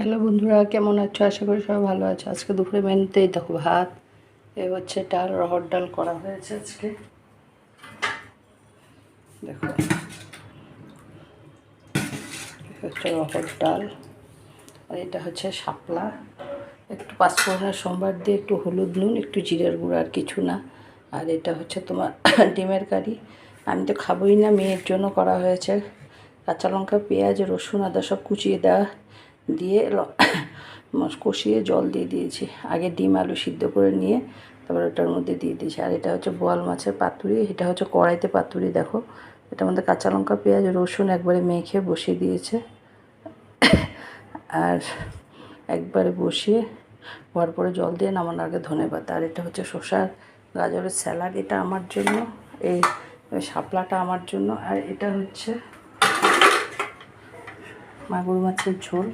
Hello বন্ধুরা, কেমন আছো? আশা করি সবাই ভালো আছো। আজকে দুপুরে মেনুতেই দেখো ভাত, এ হচ্ছে ডাল, রহর ডাল করা হয়েছে আজকে। দেখো, হচ্ছে রহর ডাল, আর এটা হচ্ছে শাপলা। একটু পাঁচফোড়নের সম্বার দিয়ে একটু হলুদ, নুন, একটু জিরের গুঁড়ো, আর কিছু না। আর এটা হচ্ছে তোমার ডিমের কারি। আমি তো খাবোই না, মেয়ের জন্য করা হয়েছে। কাঁচা লঙ্কা, পেঁয়াজ, রসুন, আদা সব কুচিয়ে দেওয়া দিয়ে কষিয়ে জল দিয়ে দিয়েছি। আগে ডিম আলু সিদ্ধ করে নিয়ে তারপর ওটার মধ্যে দিয়ে দিয়েছি। আর এটা হচ্ছে বোয়াল মাছের পাতুরি। এটা হচ্ছে কড়াইতে পাতুরি। দেখো, এটার মধ্যে কাঁচা লঙ্কা, পেঁয়াজ, রসুন একবারে মেখে বসিয়ে দিয়েছে। আর একবারে বসিয়ে হওয়ার পরে জল দিয়ে নামানোর আগে ধনেপাতা। আর এটা হচ্ছে শসা গাজরের স্যালাড, এটা আমার জন্য। এই শাপলাটা আমার জন্য। আর এটা হচ্ছে মাগুর মাছের ঝোল।